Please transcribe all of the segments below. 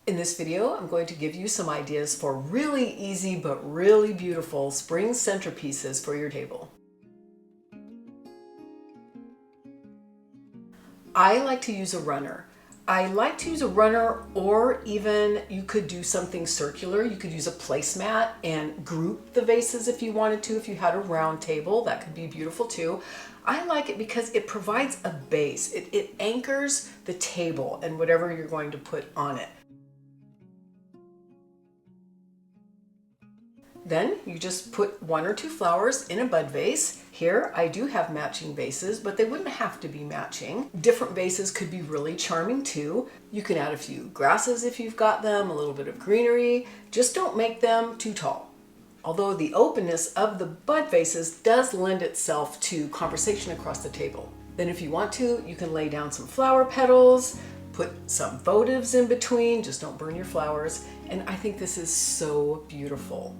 In this video, I'm going to give you some ideas for really easy but really beautiful spring centerpieces for your table. I like to use a runner. I like to use a runner, or even you could do something circular. You could use a placemat and group the vases if you wanted to. If you had a round table, that could be beautiful too. I like it because it provides a base. It anchors the table and whatever you're going to put on it. Then you just put one or two flowers in a bud vase. Here I do have matching vases, but they wouldn't have to be matching. Different vases could be really charming too. You can add a few grasses if you've got them, a little bit of greenery. Just don't make them too tall. Although the openness of the bud vases does lend itself to conversation across the table. Then if you want to, you can lay down some flower petals, put some votives in between, just don't burn your flowers. And I think this is so beautiful.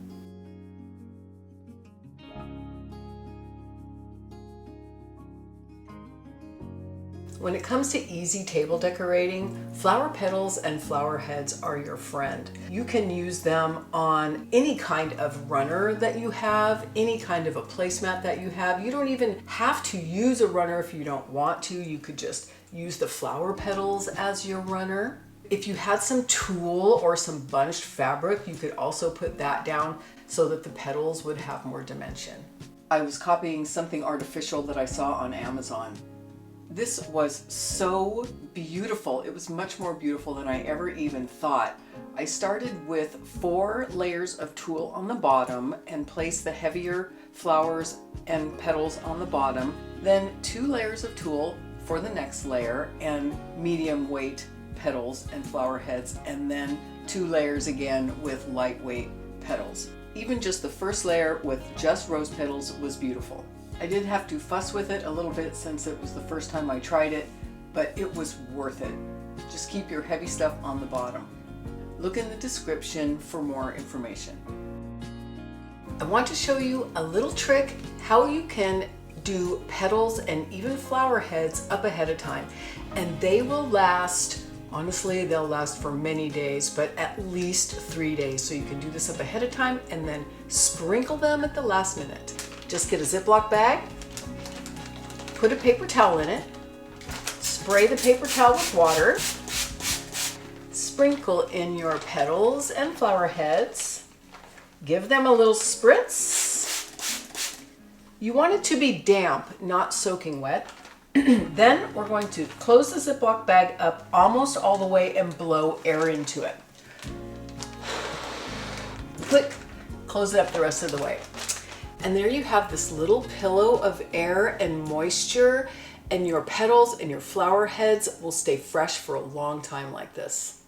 When it comes to easy table decorating, flower petals and flower heads are your friend. You can use them on any kind of runner that you have, any kind of a placemat that you have. You don't even have to use a runner if you don't want to. You could just use the flower petals as your runner. If you had some tulle or some bunched fabric, you could also put that down so that the petals would have more dimension. I was copying something artificial that I saw on Amazon. This was so beautiful. It was much more beautiful than I ever even thought. I started with 4 layers of tulle on the bottom and placed the heavier flowers and petals on the bottom. Then 2 layers of tulle for the next layer and medium weight petals and flower heads, and then 2 layers again with lightweight petals. Even just the first layer with just rose petals was beautiful. I did have to fuss with it a little bit since it was the first time I tried it, but it was worth it. Just keep your heavy stuff on the bottom. Look in the description for more information. I want to show you a little trick how you can do petals and even flower heads up ahead of time, and they will last, honestly, they'll last for many days, but at least 3 days. So you can do this up ahead of time and then sprinkle them at the last minute. Just get a Ziploc bag, put a paper towel in it, spray the paper towel with water, sprinkle in your petals and flower heads, give them a little spritz. You want it to be damp, not soaking wet. Then we're going to close the Ziploc bag up almost all the way and blow air into it. Click, close it up the rest of the way. And there you have this little pillow of air and moisture, and your petals and your flower heads will stay fresh for a long time like this.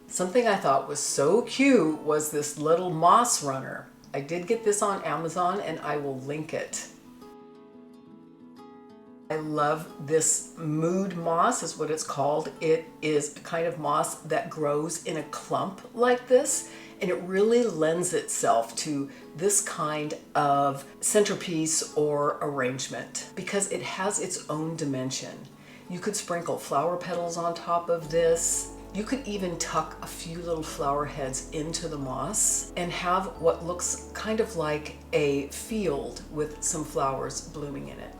Something I thought was so cute was this little moss runner. I did get this on Amazon and I will link it. I love this mood moss is what it's called. It is a kind of moss that grows in a clump like this, and it really lends itself to this kind of centerpiece or arrangement because it has its own dimension. You could sprinkle flower petals on top of this. You could even tuck a few little flower heads into the moss and have what looks kind of like a field with some flowers blooming in it.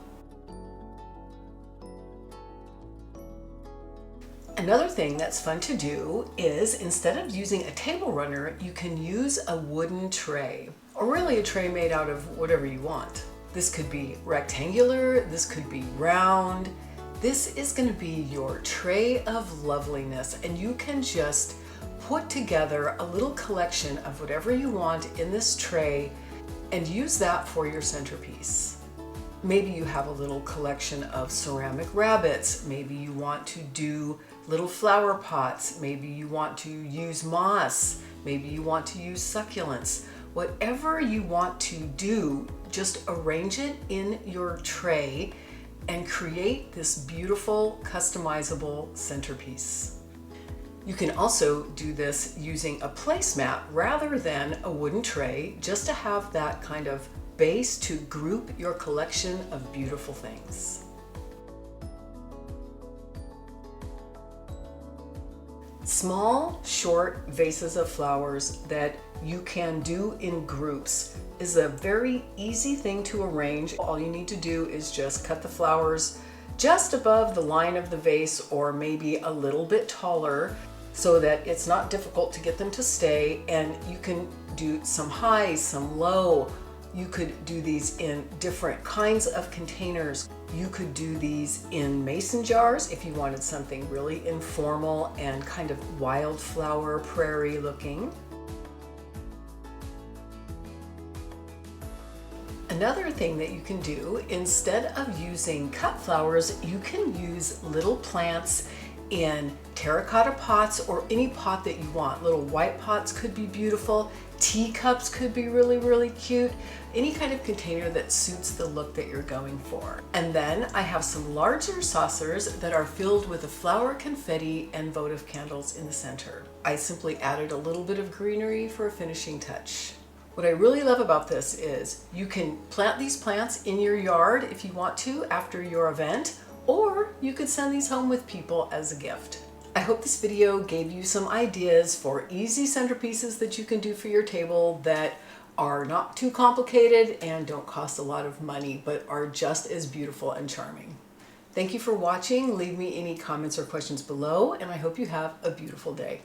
Another thing that's fun to do is, instead of using a table runner, you can use a wooden tray, or really a tray made out of whatever you want. This could be rectangular, this could be round. This is going to be your tray of loveliness, and you can just put together a little collection of whatever you want in this tray and use that for your centerpiece. Maybe you have a little collection of ceramic rabbits. Maybe you want to do little flower pots. Maybe you want to use moss. Maybe you want to use succulents. Whatever you want to do, just arrange it in your tray and create this beautiful customizable centerpiece. You can also do this using a placemat rather than a wooden tray, just to have that kind of base to group your collection of beautiful things. Small, short vases of flowers that you can do in groups is a very easy thing to arrange. All you need to do is just cut the flowers just above the line of the vase, or maybe a little bit taller, so that it's not difficult to get them to stay. And you can do some high, some low. You could do these in different kinds of containers. You could do these in mason jars if you wanted something really informal and kind of wildflower prairie looking. Another thing that you can do, instead of using cut flowers, you can use little plants in terracotta pots or any pot that you want. Little white pots could be beautiful. Teacups could be really, really cute. Any kind of container that suits the look that you're going for. And then I have some larger saucers that are filled with a flower confetti and votive candles in the center. I simply added a little bit of greenery for a finishing touch. What I really love about this is you can plant these plants in your yard if you want to after your event, or you could send these home with people as a gift. I hope this video gave you some ideas for easy centerpieces that you can do for your table that are not too complicated and don't cost a lot of money, but are just as beautiful and charming. Thank you for watching. Leave me any comments or questions below, and I hope you have a beautiful day.